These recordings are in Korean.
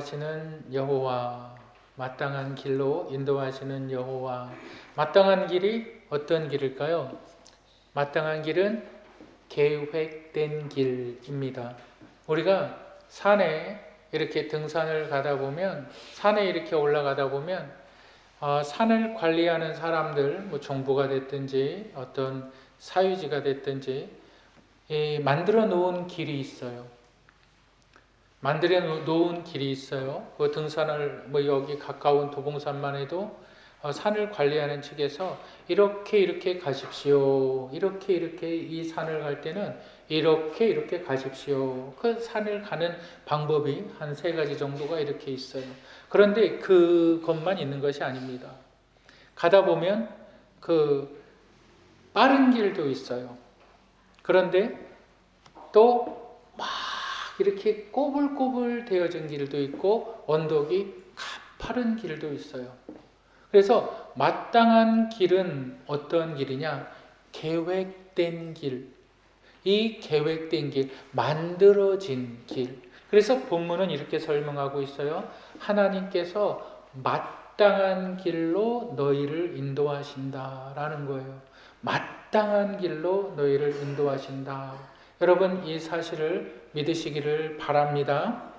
인도하시는 여호와, 마땅한 길로 인도하시는 여호와. 마땅한 길이 어떤 길일까요? 마땅한 길은 계획된 길입니다. 우리가 산에 이렇게 등산을 가다 보면, 산에 이렇게 올라가다 보면 산을 관리하는 사람들, 뭐 정부가 됐든지 어떤 사유지가 됐든지 만들어 놓은 길이 있어요. 만들어 놓은 길이 있어요. 그 등산을 뭐 여기 가까운 도봉산만 해도 산을 관리하는 측에서 이렇게 가십시오. 이렇게 이 산을 갈 때는 이렇게 가십시오. 그 산을 가는 방법이 한 3가지 정도가 이렇게 있어요. 그런데 그것만 있는 것이 아닙니다. 가다 보면 그 빠른 길도 있어요. 그런데 또 막 이렇게 꼬불꼬불 되어진 길도 있고 언덕이 가파른 길도 있어요. 그래서 마땅한 길은 어떤 길이냐? 계획된 길. 이 계획된 길, 만들어진 길. 그래서 본문은 이렇게 설명하고 있어요. 하나님께서 마땅한 길로 너희를 인도하신다라는 거예요. 마땅한 길로 너희를 인도하신다. 여러분, 이 사실을 믿으시기를 바랍니다.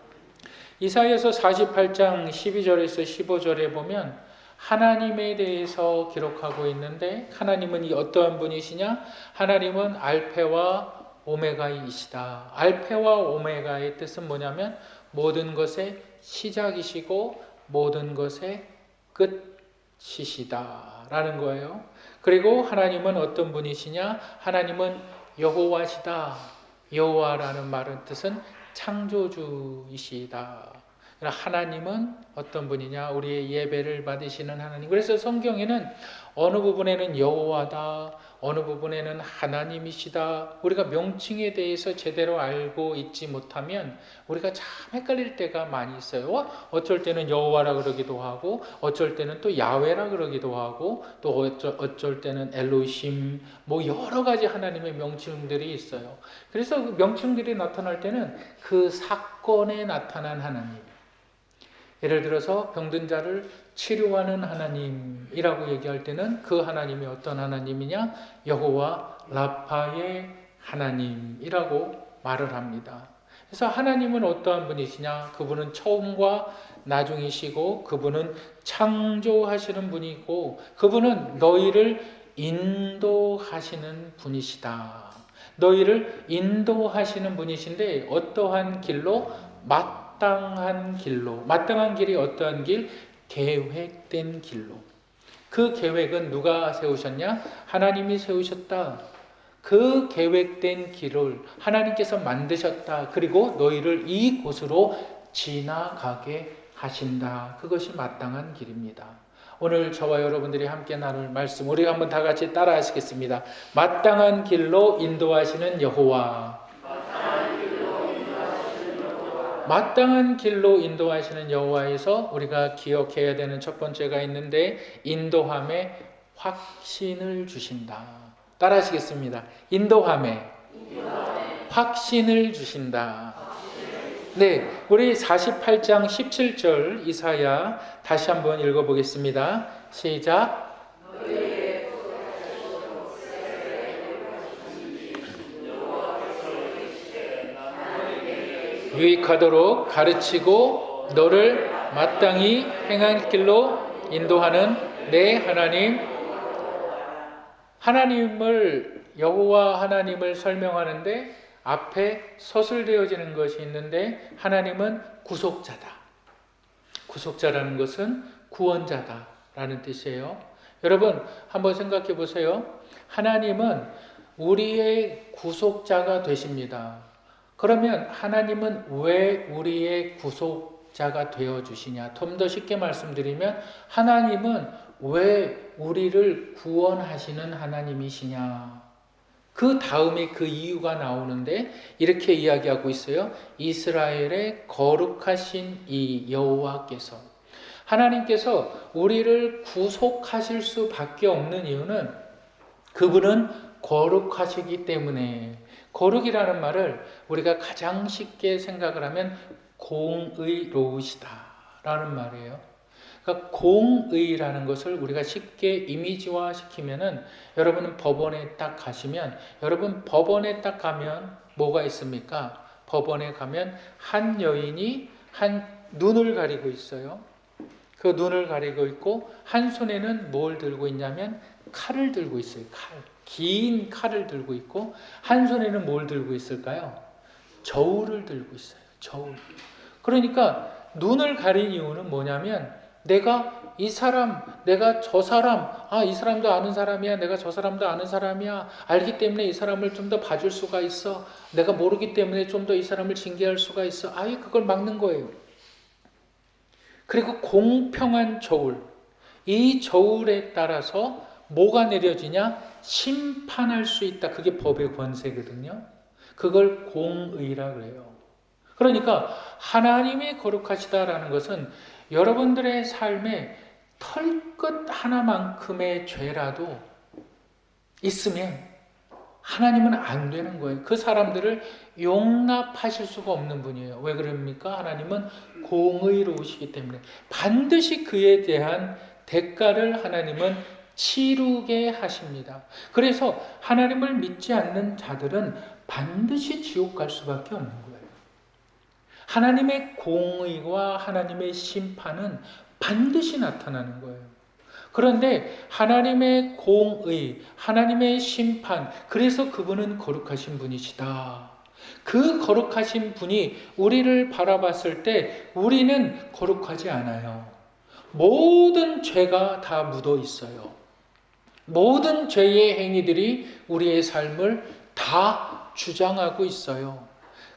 이사야서 48장 12절에서 15절에 보면 하나님에 대해서 기록하고 있는데, 하나님은 이 어떠한 분이시냐? 하나님은 알페와 오메가이시다. 알페와 오메가의 뜻은 뭐냐면 모든 것의 시작이시고 모든 것의 끝이시다 라는 거예요. 그리고 하나님은 어떤 분이시냐? 하나님은 여호와시다. 여호와라는 말은 뜻은 창조주이시다. 하나님은 어떤 분이냐? 우리의 예배를 받으시는 하나님. 그래서 성경에는 어느 부분에는 여호와다, 어느 부분에는 하나님이시다. 우리가 명칭에 대해서 제대로 알고 있지 못하면 우리가 참 헷갈릴 때가 많이 있어요. 어쩔 때는 여호와라 그러기도 하고, 어쩔 때는 또 야훼라 그러기도 하고, 또 어쩔 때는 엘로힘, 뭐 여러 가지 하나님의 명칭들이 있어요. 그래서 그 명칭들이 나타날 때는 그 사건에 나타난 하나님, 예를 들어서 병든 자를 치료하는 하나님이라고 얘기할 때는 그 하나님이 어떤 하나님이냐? 여호와 라파의 하나님이라고 말을 합니다. 그래서 하나님은 어떠한 분이시냐? 그분은 처음과 나중이시고 그분은 창조하시는 분이고 그분은 너희를 인도하시는 분이시다. 너희를 인도하시는 분이신데 어떠한 길로? 마땅한 길로. 마땅한 길이 어떠한 길? 계획된 길로. 그 계획은 누가 세우셨냐? 하나님이 세우셨다. 그 계획된 길을 하나님께서 만드셨다. 그리고 너희를 이 곳으로 지나가게 하신다. 그것이 마땅한 길입니다. 오늘 저와 여러분들이 함께 나눌 말씀, 우리 한번 다 같이 따라 하시겠습니다. 마땅한 길로 인도하시는 여호와. 마땅한 길로 인도하시는 여호와에서 우리가 기억해야 되는 첫 번째가 있는데, 인도함에 확신을 주신다. 따라 하시겠습니다. 인도함에 확신을 주신다. 네, 우리 48장 17절 이사야 다시 한번 읽어보겠습니다. 시작. 유익하도록 가르치고 너를 마땅히 행할 길로 인도하는 내 하나님. 하나님을, 여호와 하나님을 설명하는데 앞에 서술되어지는 것이 있는데, 하나님은 구속자다. 구속자라는 것은 구원자다라는 뜻이에요. 여러분 한번 생각해 보세요. 하나님은 우리의 구속자가 되십니다. 그러면 하나님은 왜 우리의 구속자가 되어주시냐? 좀 더 쉽게 말씀드리면 하나님은 왜 우리를 구원하시는 하나님이시냐? 그 다음에 그 이유가 나오는데 이렇게 이야기하고 있어요. 이스라엘의 거룩하신 이 여호와께서, 하나님께서 우리를 구속하실 수밖에 없는 이유는 그분은 거룩하시기 때문에. 거룩이라는 말을 우리가 가장 쉽게 생각을 하면 공의로우시다라는 말이에요. 그러니까 공의라는 것을 우리가 쉽게 이미지화 시키면은, 여러분은 법원에 딱 가시면, 여러분 법원에 딱 가면 뭐가 있습니까? 법원에 가면 한 여인이 한 눈을 가리고 있어요. 그 눈을 가리고 있고 한 손에는 뭘 들고 있냐면 칼을 들고 있어요. 칼. 긴 칼을 들고 있고 한 손에는 뭘 들고 있을까요? 저울을 들고 있어요. 저울. 그러니까 눈을 가린 이유는 뭐냐면, 내가 이 사람, 내가 저 사람, 이 사람도 아는 사람이야, 내가 저 사람도 아는 사람이야, 알기 때문에 이 사람을 좀 더 봐줄 수가 있어, 내가 모르기 때문에 좀 더 이 사람을 징계할 수가 있어. 아예 그걸 막는 거예요. 그리고 공평한 저울, 이 저울에 따라서 뭐가 내려지냐? 심판할 수 있다. 그게 법의 권세거든요. 그걸 공의라 그래요. 그러니까 하나님이 거룩하시다라는 것은 여러분들의 삶에 털끝 하나만큼의 죄라도 있으면 하나님은 안 되는 거예요. 그 사람들을 용납하실 수가 없는 분이에요. 왜 그럽니까? 하나님은 공의로우시기 때문에 반드시 그에 대한 대가를 하나님은 치르게 하십니다. 그래서 하나님을 믿지 않는 자들은 반드시 지옥 갈 수밖에 없는 거예요. 하나님의 공의와 하나님의 심판은 반드시 나타나는 거예요. 그런데 하나님의 공의, 하나님의 심판, 그래서 그분은 거룩하신 분이시다. 그 거룩하신 분이 우리를 바라봤을 때 우리는 거룩하지 않아요. 모든 죄가 다 묻어 있어요. 모든 죄의 행위들이 우리의 삶을 다 주장하고 있어요.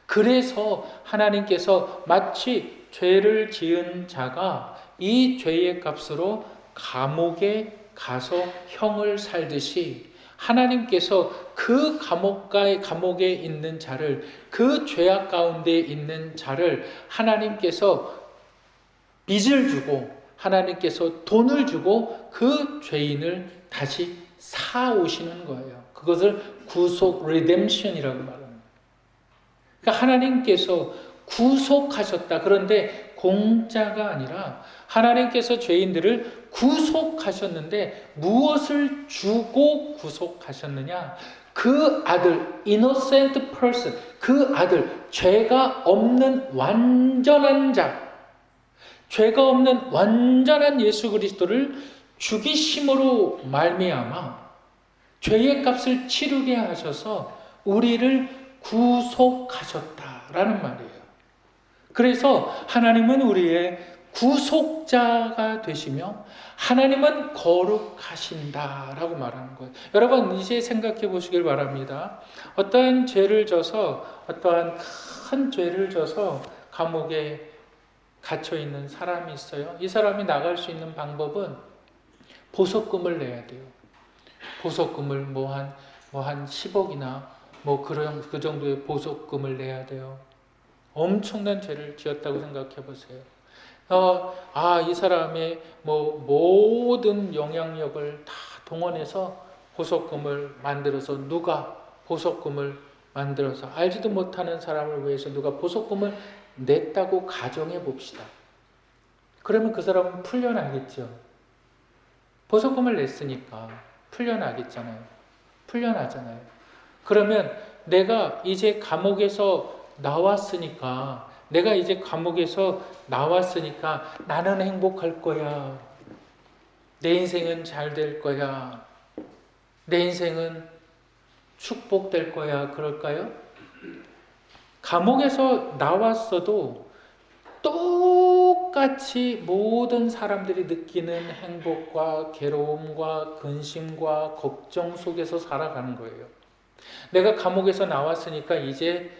그래서 하나님께서 마치 죄를 지은 자가 이 죄의 값으로 감옥에 가서 형을 살듯이, 하나님께서 그 감옥에 있는 자를, 그 죄악 가운데 있는 자를 하나님께서 빚을 주고, 하나님께서 돈을 주고 그 죄인을 다시 사오시는 거예요. 그것을 구속, 리뎀션이라고 말합니다. 그러니까 하나님께서 구속하셨다. 그런데 공짜가 아니라 하나님께서 죄인들을 구속하셨는데 무엇을 주고 구속하셨느냐? 그 아들, innocent person, 그 아들, 죄가 없는 완전한 자, 죄가 없는 완전한 예수 그리스도를 죽이심으로 말미암아 죄의 값을 치르게 하셔서 우리를 구속하셨다라는 말이에요. 그래서 하나님은 우리의 구속자가 되시며 하나님은 거룩하신다라고 말하는 거예요. 여러분 이제 생각해 보시길 바랍니다. 어떠한 죄를 져서, 어떠한 큰 죄를 져서 감옥에 갇혀 있는 사람이 있어요. 이 사람이 나갈 수 있는 방법은 보석금을 내야 돼요. 보석금을 한 10억이나 그 정도의 보석금을 내야 돼요. 엄청난 죄를 지었다고 생각해 보세요. 이 사람의 모든 영향력을 다 동원해서 보석금을 만들어서, 누가 보석금을 만들어서, 알지도 못하는 사람을 위해서 누가 보석금을 냈다고 가정해 봅시다. 그러면 그 사람은 풀려나겠죠. 보석금을 냈으니까 풀려나겠잖아요. 풀려나잖아요. 그러면 내가 이제 감옥에서 나왔으니까 나는 행복할 거야. 내 인생은 잘 될 거야. 내 인생은 축복될 거야. 그럴까요? 감옥에서 나왔어도 똑같이 모든 사람들이 느끼는 행복과 괴로움과 근심과 걱정 속에서 살아가는 거예요. 내가 감옥에서 나왔으니까 이제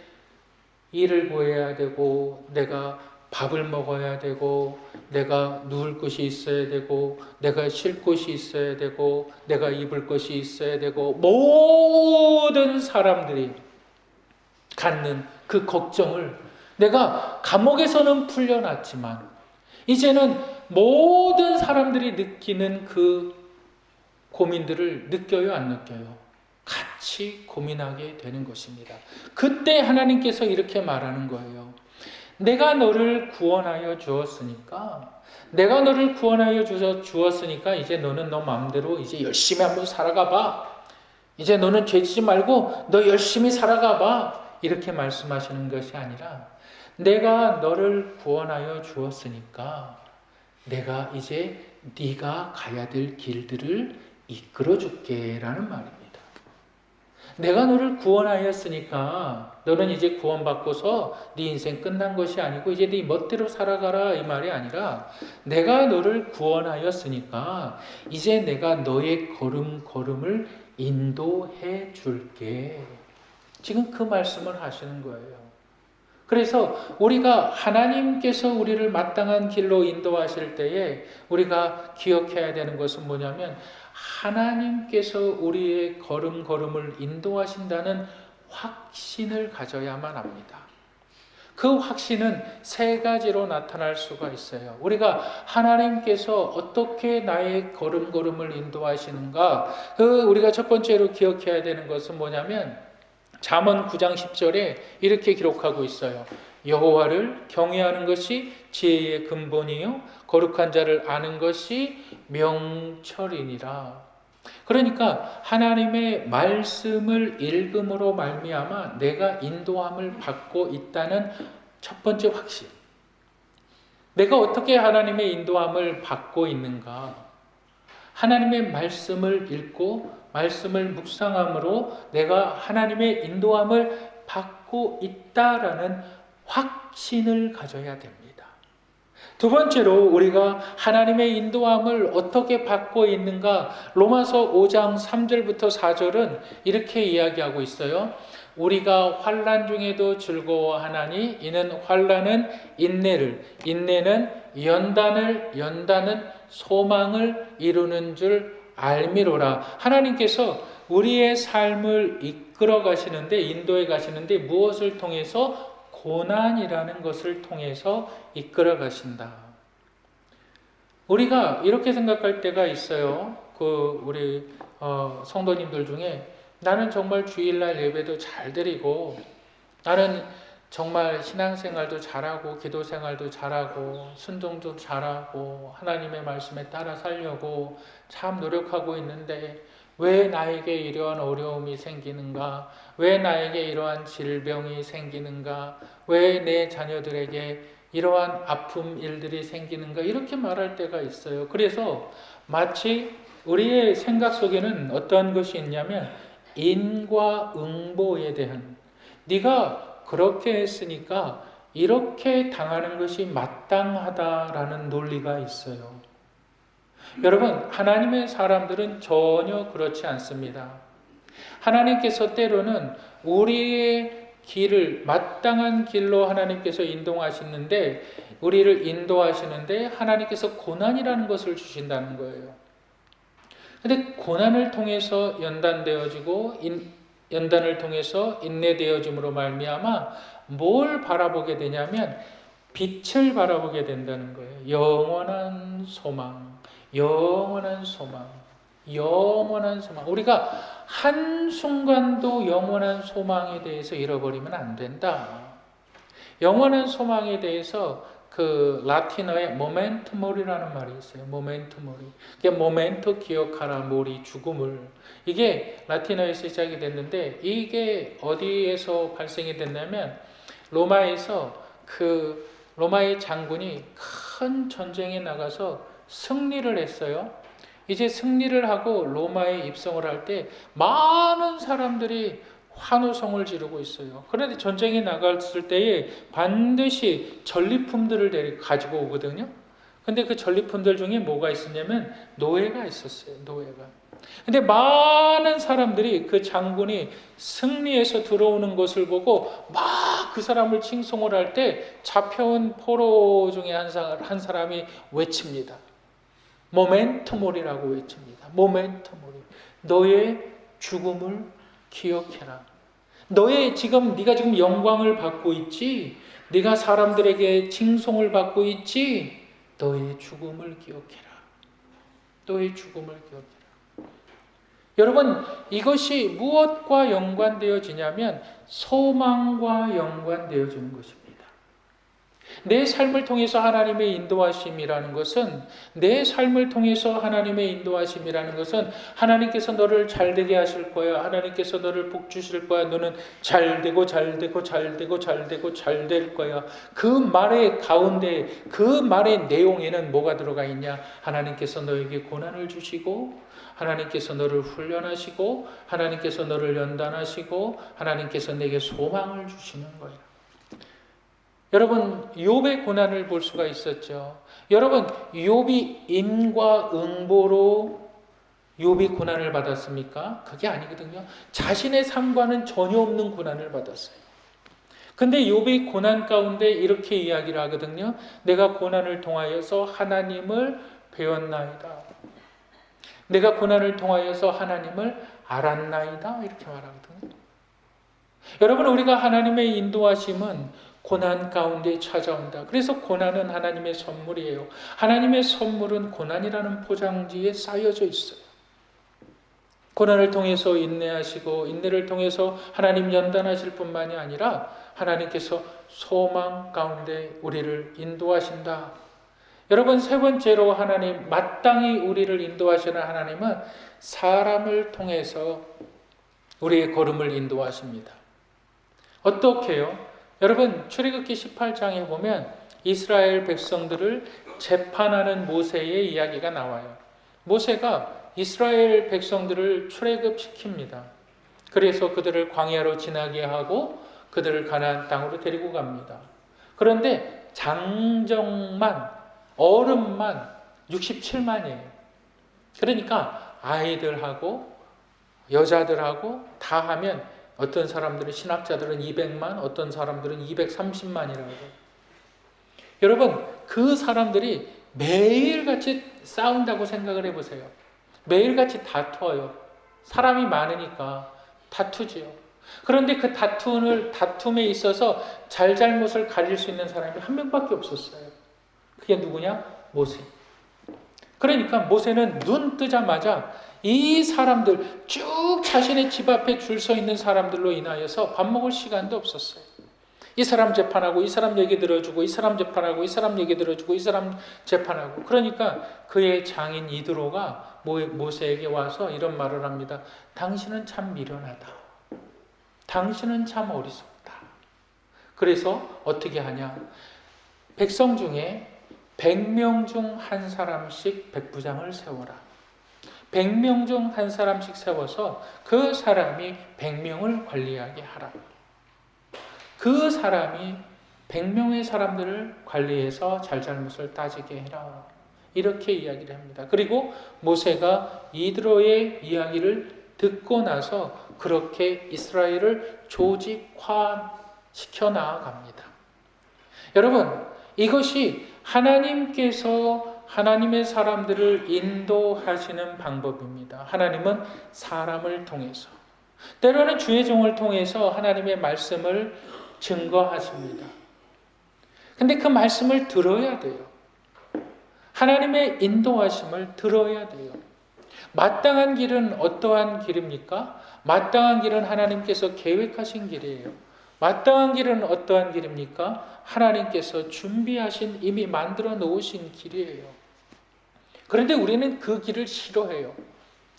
일을 구해야 되고, 내가 밥을 먹어야 되고, 내가 누울 곳이 있어야 되고, 내가 쉴 곳이 있어야 되고, 내가 입을 것이 있어야 되고, 모든 사람들이 갖는 그 걱정을 내가 감옥에서는 풀려났지만 이제는 모든 사람들이 느끼는 그 고민들을 느껴요, 안 느껴요? 같이 고민하게 되는 것입니다. 그때 하나님께서 이렇게 말하는 거예요. 내가 너를 구원하여 주었으니까, 내가 너를 구원하여 주었으니까 이제 너는 너 마음대로 이제 열심히 한번 살아가 봐. 이제 너는 죄지지 말고 너 열심히 살아가 봐. 이렇게 말씀하시는 것이 아니라, 내가 너를 구원하여 주었으니까 내가 이제 네가 가야 될 길들을 이끌어 줄게 라는 말입니다. 내가 너를 구원하였으니까 너는 이제 구원받고서 네 인생 끝난 것이 아니고 이제 네 멋대로 살아가라 이 말이 아니라, 내가 너를 구원하였으니까 이제 내가 너의 걸음걸음을 인도해 줄게. 지금 그 말씀을 하시는 거예요. 그래서 우리가 하나님께서 우리를 마땅한 길로 인도하실 때에 우리가 기억해야 되는 것은 뭐냐면, 하나님께서 우리의 걸음걸음을 인도하신다는 확신을 가져야만 합니다. 그 확신은 세 가지로 나타날 수가 있어요. 우리가 하나님께서 어떻게 나의 걸음걸음을 인도하시는가, 우리가 첫 번째로 기억해야 되는 것은 뭐냐면, 잠언 9장 10절에 이렇게 기록하고 있어요. 여호와를 경외하는 것이 지혜의 근본이요 거룩한 자를 아는 것이 명철이니라. 그러니까 하나님의 말씀을 읽음으로 말미암아 내가 인도함을 받고 있다는 첫 번째 확신. 내가 어떻게 하나님의 인도함을 받고 있는가? 하나님의 말씀을 읽고 말씀을 묵상함으로 내가 하나님의 인도함을 받고 있다라는 확신을 가져야 됩니다. 두 번째로 우리가 하나님의 인도함을 어떻게 받고 있는가, 로마서 5장 3절부터 4절은 이렇게 이야기하고 있어요. 우리가 환난 중에도 즐거워하나니 이는 환난은 인내를, 인내는 연단을, 연단은 소망을 이루는 줄 알미로라. 하나님께서 우리의 삶을 이끌어 가시는데, 인도해 가시는데 무엇을 통해서? 고난이라는 것을 통해서 이끌어 가신다. 우리가 이렇게 생각할 때가 있어요. 우리 성도님들 중에, 나는 정말 주일날 예배도 잘 드리고, 나는 정말 신앙생활도 잘하고 기도생활도 잘하고 순종도 잘하고 하나님의 말씀에 따라 살려고 참 노력하고 있는데 왜 나에게 이러한 어려움이 생기는가? 왜 나에게 이러한 질병이 생기는가? 왜 내 자녀들에게 이러한 아픔 일들이 생기는가? 이렇게 말할 때가 있어요. 그래서 마치 우리의 생각 속에는 어떠한 것이 있냐면, 인과응보에 대한, 네가 그렇게 했으니까 이렇게 당하는 것이 마땅하다라는 논리가 있어요. 여러분, 하나님의 사람들은 전혀 그렇지 않습니다. 하나님께서 때로는 우리의 길을 마땅한 길로 하나님께서 인도하시는데, 우리를 인도하시는데 하나님께서 고난이라는 것을 주신다는 거예요. 근데 고난을 통해서 연단되어지고 연단을 통해서 인내되어짐으로 말미암아 뭘 바라보게 되냐면 빛을 바라보게 된다는 거예요. 영원한 소망, 영원한 소망, 영원한 소망. 우리가 한순간도 영원한 소망에 대해서 잃어버리면 안 된다. 영원한 소망에 대해서 라틴어에 모멘트 모리라는 말이 있어요. 모멘트 모리. 이게 모멘토 기억하라 모리, 죽음을. 이게 라틴어에서 시작이 됐는데, 이게 어디에서 발생이 됐냐면, 로마에서 로마의 장군이 큰 전쟁에 나가서 승리를 했어요. 이제 승리를 하고 로마에 입성을 할 때 많은 사람들이 환호성을 지르고 있어요. 그런데 전쟁에 나갔을 때에 반드시 전리품들을 가지고 오거든요. 근데 그 전리품들 중에 뭐가 있었냐면 노예가 있었어요. 노예가. 근데 많은 사람들이 그 장군이 승리해서 들어오는 것을 보고 막 그 사람을 칭송을 할 때, 잡혀온 포로 중에 한 사람이 외칩니다. 모멘토몰이라고 외칩니다. 모멘토몰이. 너의 죽음을 기억해라. 네가 지금 영광을 받고 있지, 네가 사람들에게 칭송을 받고 있지, 너의 죽음을 기억해라. 너의 죽음을 기억해라. 여러분, 이것이 무엇과 연관되어지냐면 소망과 연관되어지는 것입니다. 내 삶을 통해서 하나님의 인도하심이라는 것은 하나님께서 너를 잘되게 하실 거야. 하나님께서 너를 복 주실 거야. 너는 잘되고 잘 될 거야. 그 말의 가운데, 그 말의 내용에는 뭐가 들어가 있냐? 하나님께서 너에게 고난을 주시고, 하나님께서 너를 훈련하시고, 하나님께서 너를 연단하시고, 하나님께서 내게 소망을 주시는 거예요. 여러분, 욥의 고난을 볼 수가 있었죠. 여러분, 욥이 인과 응보로 욥이 고난을 받았습니까? 그게 아니거든요. 자신의 삶과는 전혀 없는 고난을 받았어요. 근데 욥이 고난 가운데 이렇게 이야기를 하거든요. 내가 고난을 통하여서 하나님을 배웠나이다. 내가 고난을 통하여서 하나님을 알았나이다. 이렇게 말하거든요. 여러분, 우리가 하나님의 인도하심은 고난 가운데 찾아온다. 그래서 고난은 하나님의 선물이에요. 하나님의 선물은 고난이라는 포장지에 쌓여져 있어요. 고난을 통해서 인내하시고, 인내를 통해서 하나님 연단하실 뿐만이 아니라 하나님께서 소망 가운데 우리를 인도하신다. 여러분, 세 번째로 하나님, 마땅히 우리를 인도하시는 하나님은 사람을 통해서 우리의 걸음을 인도하십니다. 어떻게 해요? 여러분, 출애굽기 18장에 보면 이스라엘 백성들을 재판하는 모세의 이야기가 나와요. 모세가 이스라엘 백성들을 출애굽시킵니다. 그래서 그들을 광야로 지나게 하고 그들을 가나안 땅으로 데리고 갑니다. 그런데 장정만, 어른만 67만이에요. 그러니까 아이들하고 여자들하고 다 하면 어떤 사람들은, 신학자들은 200만, 어떤 사람들은 230만이라고 해요. 여러분, 그 사람들이 매일같이 싸운다고 생각을 해보세요. 매일같이 다투어요. 사람이 많으니까 다투지요. 그런데 그 다툼에 있어서 잘잘못을 가릴 수 있는 사람이 한 명밖에 없었어요. 그게 누구냐? 모세. 그러니까 모세는 눈 뜨자마자 이 사람들, 쭉 자신의 집 앞에 줄 서 있는 사람들로 인하여서 밥 먹을 시간도 없었어요. 이 사람 재판하고, 이 사람 얘기 들어주고, 이 사람 재판하고, 이 사람 얘기 들어주고, 이 사람 재판하고. 그러니까 그의 장인 이드로가 모세에게 와서 이런 말을 합니다. 당신은 참 미련하다. 당신은 참 어리석다. 그래서 어떻게 하냐? 백성 중에 100명 중 한 사람씩 백부장을 세워라. 100명 중 한 사람씩 세워서 그 사람이 100명을 관리하게 하라. 그 사람이 100명의 사람들을 관리해서 잘잘못을 따지게 해라. 이렇게 이야기를 합니다. 그리고 모세가 이드로의 이야기를 듣고 나서 그렇게 이스라엘을 조직화시켜 나아갑니다. 여러분, 이것이 하나님께서 하나님의 사람들을 인도하시는 방법입니다. 하나님은 사람을 통해서, 때로는 주의 종을 통해서 하나님의 말씀을 증거하십니다. 근데 그 말씀을 들어야 돼요. 하나님의 인도하심을 들어야 돼요. 마땅한 길은 어떠한 길입니까? 마땅한 길은 하나님께서 계획하신 길이에요. 마땅한 길은 어떠한 길입니까? 하나님께서 준비하신, 이미 만들어 놓으신 길이에요. 그런데 우리는 그 길을 싫어해요.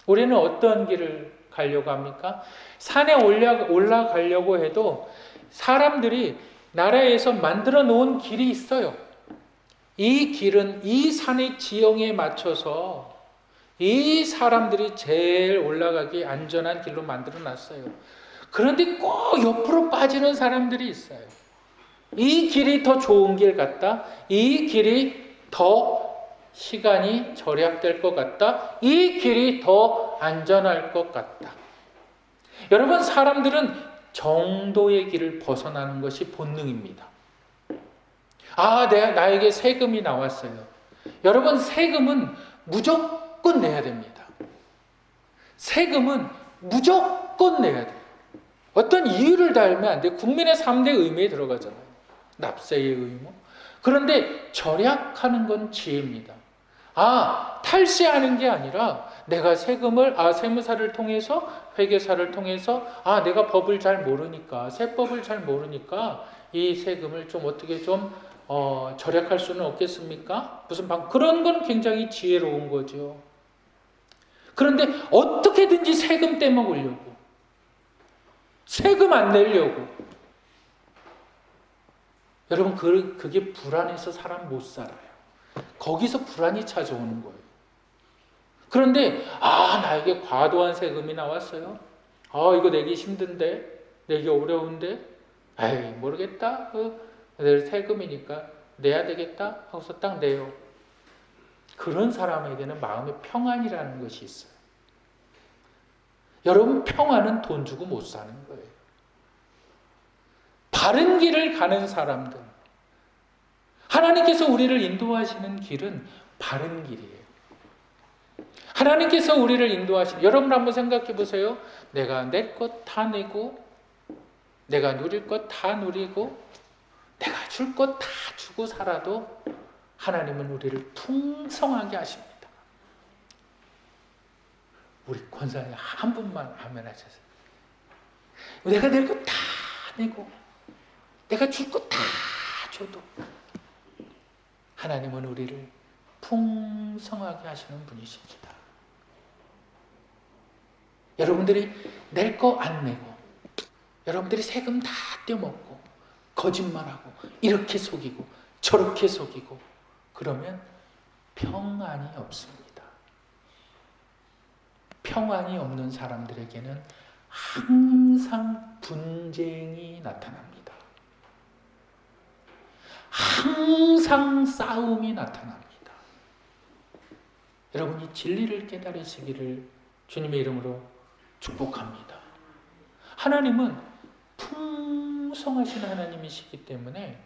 우리는 어떤 길을 가려고 합니까? 산에 올라가려고 해도 사람들이 나라에서 만들어 놓은 길이 있어요. 이 길은 이 산의 지형에 맞춰서 이 사람들이 제일 올라가기 안전한 길로 만들어 놨어요. 그런데 꼭 옆으로 빠지는 사람들이 있어요. 이 길이 더 좋은 길 같다. 이 길이 더 시간이 절약될 것 같다. 이 길이 더 안전할 것 같다. 여러분, 사람들은 정도의 길을 벗어나는 것이 본능입니다. 나에게 세금이 나왔어요. 여러분, 세금은 무조건 내야 됩니다. 세금은 무조건 내야 돼요. 어떤 이유를 달면 안 돼요. 국민의 3대 의무에 들어가잖아요. 납세의 의무. 그런데 절약하는 건 지혜입니다. 탈세하는 게 아니라 내가 세금을, 세무사를 통해서, 회계사를 통해서, 내가 법을 잘 모르니까, 세법을 잘 모르니까 이 세금을 좀 어떻게 좀 절약할 수는 없겠습니까? 그런 건 굉장히 지혜로운 거죠. 그런데 어떻게든지 세금 떼먹으려고, 세금 안 내려고, 여러분 그게 불안해서 사람 못 살아요. 거기서 불안이 찾아오는 거예요. 그런데 나에게 과도한 세금이 나왔어요. 이거 내기 힘든데, 내기 어려운데, 모르겠다. 세금이니까 내야 되겠다 하고서 딱 내요. 그런 사람에게는 마음의 평안이라는 것이 있어요. 여러분, 평안은 돈 주고 못 사는 거예요. 바른 길을 가는 사람들, 하나님께서 우리를 인도하시는 길은 바른 길이에요. 하나님께서 우리를 인도하시는, 여러분 한번 생각해 보세요. 내가 내 것 다 내고, 내가 누릴 것 다 누리고, 내가 줄 것 다 주고 살아도 하나님은 우리를 풍성하게 하십니다. 우리 권사님 한 분만 아멘 하셨어요. 내가 낼 것 다 내고, 내가 줄 것 다 줘도 하나님은 우리를 풍성하게 하시는 분이십니다. 여러분들이 낼 거 안 내고, 여러분들이 세금 다 떼먹고, 거짓말하고, 이렇게 속이고, 저렇게 속이고, 그러면 평안이 없습니다. 평안이 없는 사람들에게는 항상 분쟁이 나타납니다. 항상 싸움이 나타납니다. 여러분이 진리를 깨달으시기를 주님의 이름으로 축복합니다. 하나님은 풍성하신 하나님이시기 때문에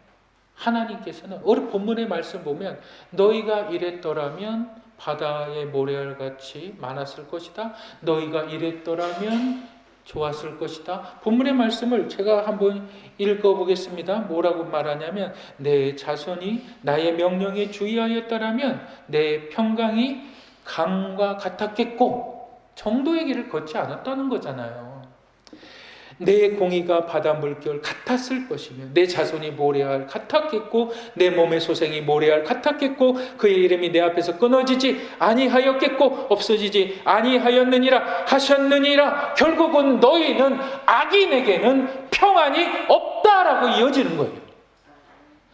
하나님께서는 우리 본문의 말씀 보면 너희가 이랬더라면 바다의 모래알같이 많았을 것이다. 너희가 이랬더라면 좋았을 것이다. 본문의 말씀을 제가 한번 읽어보겠습니다. 뭐라고 말하냐면 내 자손이 나의 명령에 주의하였더라면 내 평강이 강과 같았겠고, 정도의 길을 걷지 않았다는 거잖아요. 내 공의가 바다 물결 같았을 것이며 내 자손이 모래알 같았겠고 내 몸의 소생이 모래알 같았겠고 그의 이름이 내 앞에서 끊어지지 아니하였겠고 없어지지 아니하였느니라 하셨느니라. 결국은 너희는 악인에게는 평안이 없다라고 이어지는 거예요.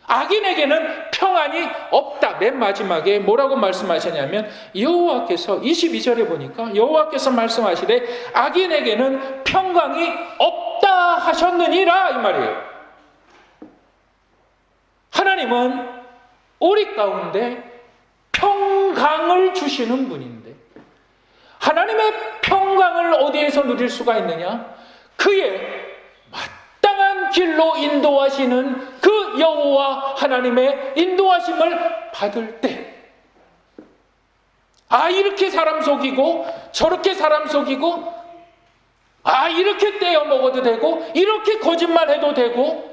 악인에게는 평안이 없다. 맨 마지막에 뭐라고 말씀하셨냐면 여호와께서 22절에 보니까 여호와께서 말씀하시되 악인에게는 평강이 없다 하셨느니라 이 말이에요. 하나님은 우리 가운데 평강을 주시는 분인데 하나님의 평강을 어디에서 누릴 수가 있느냐? 그의 마땅한 길로 인도하시는 그 여호와 하나님의 인도하심을 받을 때, 이렇게 사람 속이고 저렇게 사람 속이고 이렇게 떼어 먹어도 되고 이렇게 거짓말해도 되고,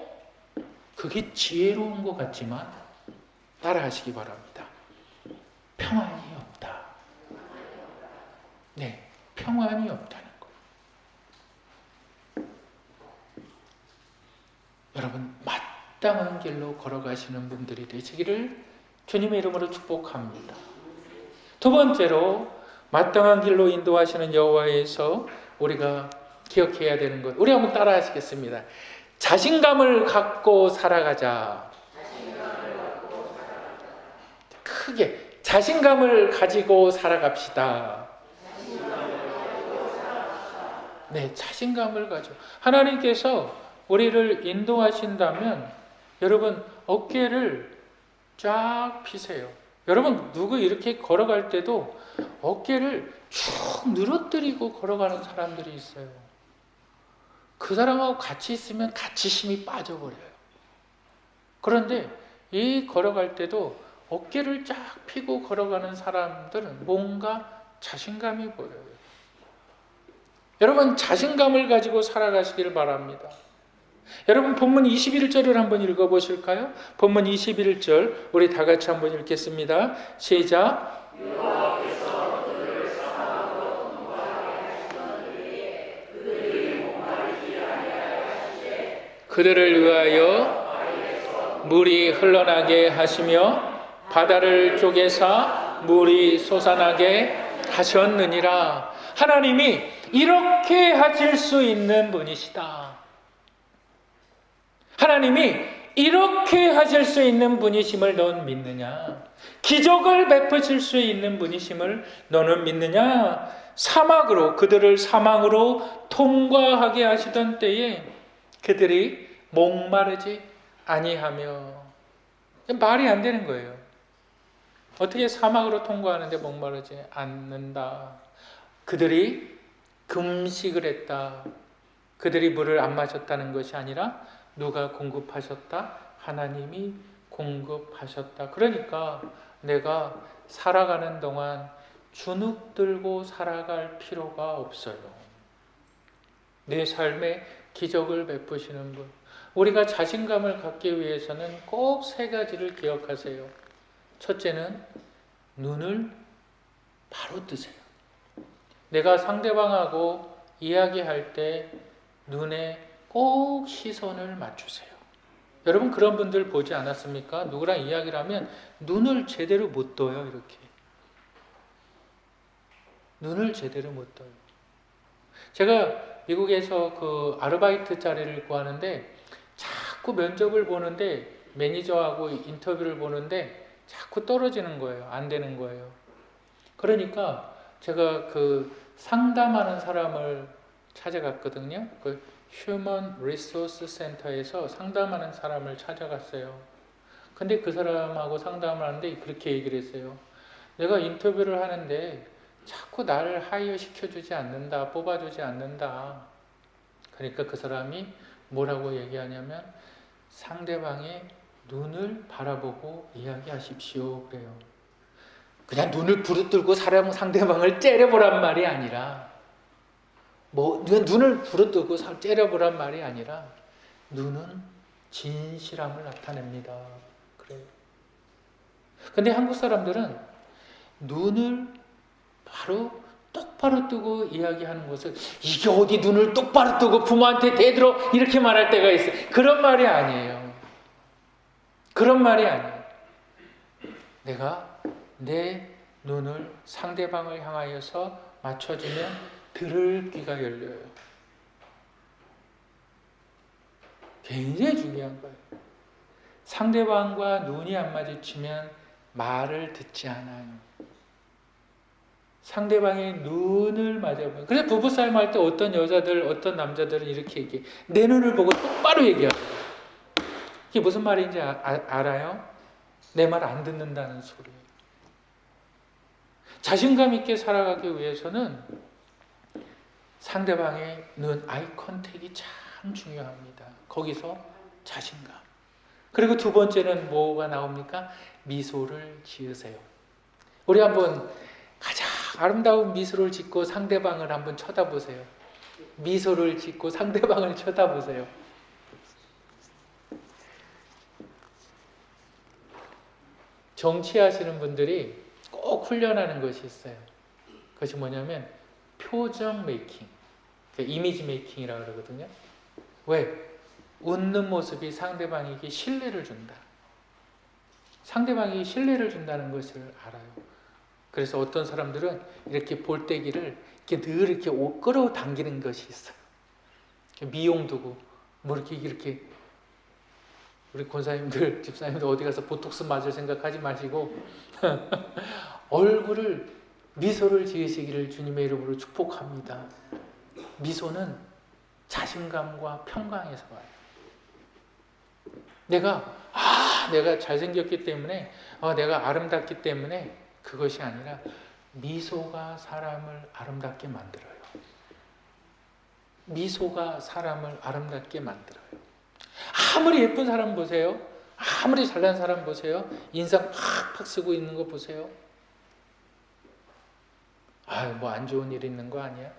그게 지혜로운 것 같지만 따라하시기 바랍니다. 평안이 없다. 네, 평안이 없다는 거. 여러분, 마땅한 길로 걸어가시는 분들이 되시기를 주님의 이름으로 축복합니다. 두 번째로 마땅한 길로 인도하시는 여호와에서 우리가 기억해야 되는 것, 우리 한번 따라 하시겠습니다. 자신감을 갖고 살아가자. 크게 자신감을 가지고 살아갑시다. 네, 자신감을 가지고. 하나님께서 우리를 인도하신다면 여러분 어깨를 쫙 펴세요. 여러분 누구 이렇게 걸어갈 때도 어깨를 쭉 늘어뜨리고 걸어가는 사람들이 있어요. 그 사람하고 같이 있으면 같이 힘이 빠져버려요. 그런데 이 걸어갈 때도 어깨를 쫙 펴고 걸어가는 사람들은 뭔가 자신감이 보여요. 여러분 자신감을 가지고 살아가시길 바랍니다. 여러분 본문 21절을 한번 읽어보실까요? 본문 21절 우리 다 같이 한번 읽겠습니다. 시작. 그들을 위하여 물이 흘러나게 하시며 바다를 쪼개사 물이 솟아나게 하셨느니라. 하나님이 이렇게 하실 수 있는 분이시다. 하나님이 이렇게 하실 수 있는 분이심을 너는 믿느냐? 기적을 베푸실 수 있는 분이심을 너는 믿느냐? 사막으로, 그들을 사망으로 통과하게 하시던 때에 그들이 목마르지 아니하며. 말이 안 되는 거예요. 어떻게 사막으로 통과하는데 목마르지 않는다. 그들이 금식을 했다. 그들이 물을 안 마셨다는 것이 아니라 누가 공급하셨다? 하나님이 공급하셨다. 그러니까 내가 살아가는 동안 주눅 들고 살아갈 필요가 없어요. 내 삶에 기적을 베푸시는 분. 우리가 자신감을 갖기 위해서는 꼭 세 가지를 기억하세요. 첫째는 눈을 바로 뜨세요. 내가 상대방하고 이야기할 때 눈에 꼭 시선을 맞추세요. 여러분 그런 분들 보지 않았습니까? 누구랑 이야기를 하면 눈을 제대로 못 떠요. 이렇게 눈을 제대로 못 떠요. 제가 미국에서 그 아르바이트 자리를 구하는데 자꾸 면접을 보는데 매니저하고 인터뷰를 보는데 자꾸 떨어지는 거예요. 안 되는 거예요. 그러니까 제가 그 상담하는 사람을 찾아갔거든요. 그 휴먼 리소스 센터에서 상담하는 사람을 찾아갔어요. 근데 그 사람하고 상담을 하는데 그렇게 얘기를 했어요. 내가 인터뷰를 하는데 자꾸 나를 하이어 시켜주지 않는다. 뽑아주지 않는다. 그러니까 그 사람이 뭐라고 얘기하냐면 상대방의 눈을 바라보고 이야기하십시오. 그래요. 그냥 눈을 부릅뜨고 상대방을 째려보란 말이 아니라 눈을 부릅뜨고 째려보란 말이 아니라 눈은 진실함을 나타냅니다. 그래요. 근데 한국 사람들은 눈을 바로 똑바로 뜨고 이야기하는 것을 이게 어디 눈을 똑바로 뜨고 부모한테 대들어 이렇게 말할 때가 있어요. 그런 말이 아니에요. 그런 말이 아니에요. 내가 내 눈을 상대방을 향하여서 맞춰주면 들을 귀가 열려요. 굉장히 중요한 거예요. 상대방과 눈이 안 마주치면 말을 듣지 않아요. 상대방의 눈을 맞아보면. 그래서 부부싸움 할 때 어떤 여자들, 어떤 남자들은 이렇게 얘기해. 내 눈을 보고 똑바로 얘기해요. 이게 무슨 말인지 알아요? 내 말 안 듣는다는 소리예요. 자신감 있게 살아가기 위해서는 상대방의 눈, 아이 컨택이 참 중요합니다. 거기서 자신감. 그리고 두 번째는 뭐가 나옵니까? 미소를 지으세요. 우리 한번 가장 아름다운 미소를 짓고 상대방을 한번 쳐다보세요. 미소를 짓고 상대방을 쳐다보세요. 정치하시는 분들이 꼭 훈련하는 것이 있어요. 그것이 뭐냐면 표정 메이킹, 이미지 메이킹이라고 그러거든요. 왜? 웃는 모습이 상대방에게 신뢰를 준다. 상대방이 신뢰를 준다는 것을 알아요. 그래서 어떤 사람들은 이렇게 볼때기를 이렇게 늘 이렇게 끌어당기는 것이 있어요. 미용 두고 뭐 이렇게 우리 권사님들, 집사님들 어디 가서 보톡스 맞을 생각하지 마시고 얼굴을 미소를 지으시기를 주님의 이름으로 축복합니다. 미소는 자신감과 평강에서 와요. 내가 잘생겼기 때문에 내가 아름답기 때문에 그것이 아니라 미소가 사람을 아름답게 만들어요. 미소가 사람을 아름답게 만들어요. 아무리 예쁜 사람 보세요. 아무리 잘난 사람 보세요. 인상 팍팍 쓰고 있는 거 보세요. 뭐 안 좋은 일 있는 거 아니야?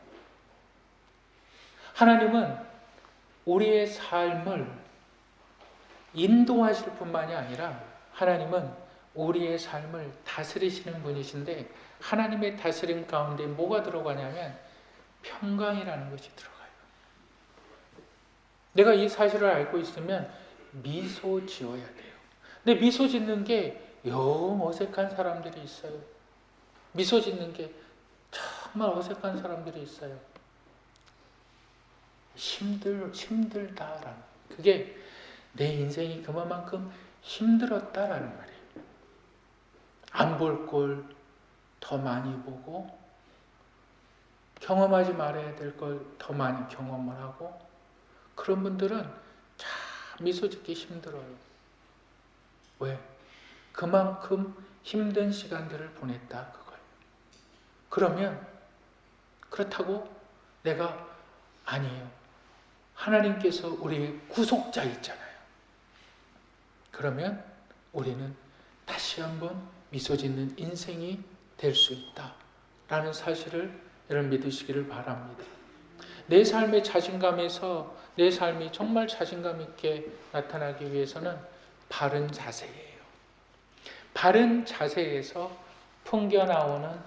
하나님은 우리의 삶을 인도하실 뿐만이 아니라 하나님은 우리의 삶을 다스리시는 분이신데 하나님의 다스림 가운데 뭐가 들어가냐면 평강이라는 것이 들어가요. 내가 이 사실을 알고 있으면 미소 지어야 돼요. 근데 미소 짓는 게 영 어색한 사람들이 있어요. 미소 짓는 게 정말 어색한 사람들이 있어요. 힘들다라는. 그게 내 인생이 그만큼 힘들었다라는 말이에요. 안 볼 걸 더 많이 보고, 경험하지 말아야 될 걸 더 많이 경험을 하고, 그런 분들은 참 미소 짓기 힘들어요. 왜? 그만큼 힘든 시간들을 보냈다, 그걸. 그러면 그렇다고 내가 아니에요. 하나님께서 우리의 구속자 있잖아요. 그러면 우리는 다시 한번 미소 짓는 인생이 될 수 있다라는 사실을 여러분 믿으시기를 바랍니다. 내 삶의 자신감에서 내 삶이 정말 자신감 있게 나타나기 위해서는 바른 자세예요. 바른 자세에서 풍겨나오는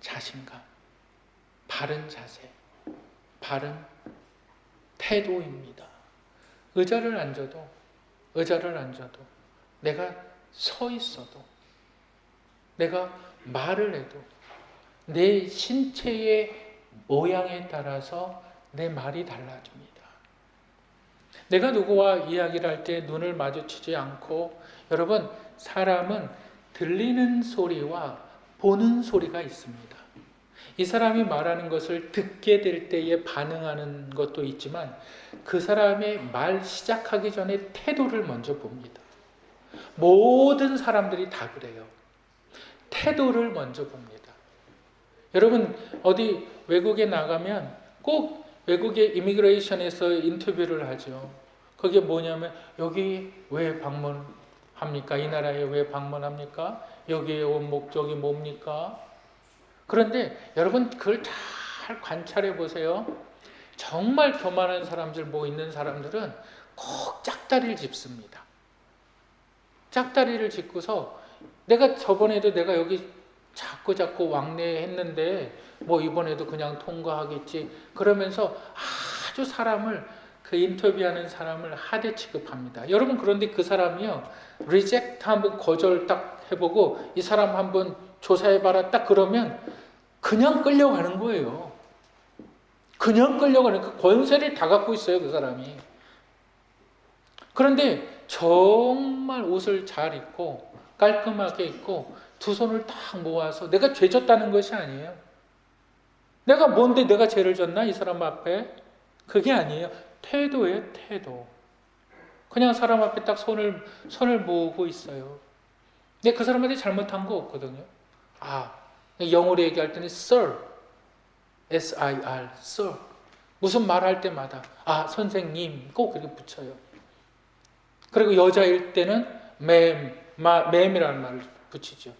자신감, 바른 자세, 바른 태도입니다. 의자를 앉아도 내가 서 있어도 내가 말을 해도 내 신체의 모양에 따라서 내 말이 달라집니다. 내가 누구와 이야기를 할 때 눈을 마주치지 않고, 여러분, 사람은 들리는 소리와 보는 소리가 있습니다. 이 사람이 말하는 것을 듣게 될 때에 반응하는 것도 있지만 그 사람의 말 시작하기 전에 태도를 먼저 봅니다. 모든 사람들이 다 그래요. 태도를 먼저 봅니다. 여러분 어디 외국에 나가면 꼭 외국의 이미그레이션에서 인터뷰를 하죠. 그게 뭐냐면 여기 왜 방문합니까? 이 나라에 왜 방문합니까? 여기에 온 목적이 뭡니까? 그런데 여러분 그걸 잘 관찰해 보세요. 정말 교만한 사람들, 있는 사람들은 꼭 짝다리를 짚습니다. 짝다리를 짚고서 저번에도 내가 여기 자꾸 왕래했는데 이번에도 그냥 통과하겠지 그러면서 아주 그 인터뷰하는 사람을 하대 취급합니다. 여러분 그런데 그 사람이요 리젝트 한번 거절 딱 해보고 이 사람 한번 조사해봐라 딱 그러면 그냥 끌려가는 거예요. 그냥 끌려가는 그 권세를 다 갖고 있어요 그 사람이. 그런데 정말 옷을 잘 입고 깔끔하게 입고 두 손을 딱 모아서 내가 죄 졌다는 것이 아니에요. 내가 뭔데 내가 죄를 졌나 이 사람 앞에? 그게 아니에요. 태도예요, 태도. 그냥 사람 앞에 딱 손을 모으고 있어요. 근데 그 사람한테 잘못한 거 없거든요. 영어로 얘기할 때는 Sir, S-I-R, Sir. 무슨 말할 때마다 선생님 꼭 그렇게 붙여요. 그리고 여자일 때는 맴이라는 말을 붙이죠.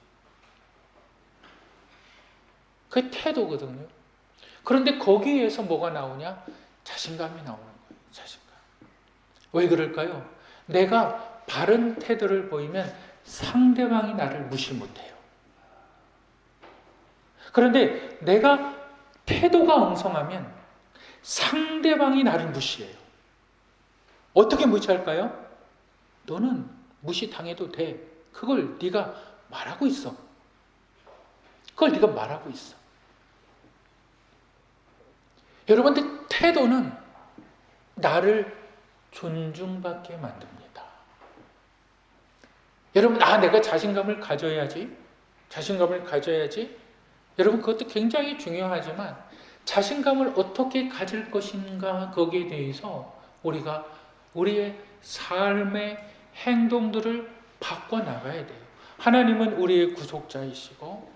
그게 태도거든요. 그런데 거기에서 뭐가 나오냐? 자신감이 나오는 거예요. 자신감. 왜 그럴까요? 내가 바른 태도를 보이면 상대방이 나를 무시 못해요. 그런데 내가 태도가 엉성하면 상대방이 나를 무시해요. 어떻게 무시할까요? 너는 무시당해도 돼. 그걸 네가 말하고 있어. 여러분들 태도는 나를 존중받게 만듭니다. 여러분 내가 자신감을 가져야지. 여러분 그것도 굉장히 중요하지만 자신감을 어떻게 가질 것인가 거기에 대해서 우리가 우리의 삶의 행동들을 바꿔나가야 돼요. 하나님은 우리의 구속자이시고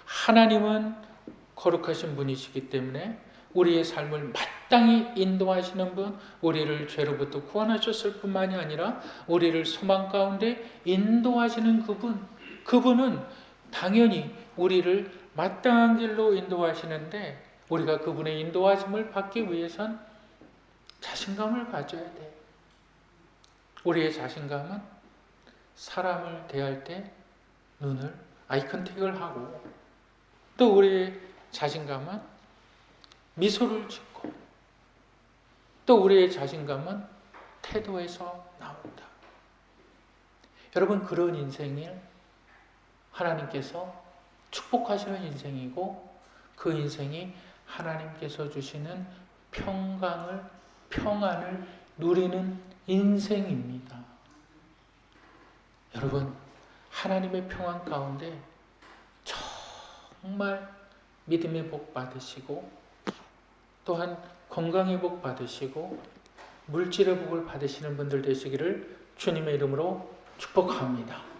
하나님은 거룩하신 분이시기 때문에 우리의 삶을 마땅히 인도하시는 분, 우리를 죄로부터 구원하셨을 뿐만이 아니라 우리를 소망 가운데 인도하시는 그분은 당연히 우리를 마땅한 길로 인도하시는데 우리가 그분의 인도하심을 받기 위해선 자신감을 가져야 돼요. 우리의 자신감은 사람을 대할 때 눈을 아이컨택을 하고 또 우리의 자신감은 미소를 짓고 또 우리의 자신감은 태도에서 나온다. 여러분, 그런 인생을 하나님께서 축복하시는 인생이고, 그 인생이 하나님께서 주시는 평안을 누리는 인생입니다. 여러분, 하나님의 평안 가운데 정말 믿음의 복 받으시고, 또한 건강의 복 받으시고, 물질의 복을 받으시는 분들 되시기를 주님의 이름으로 축복합니다.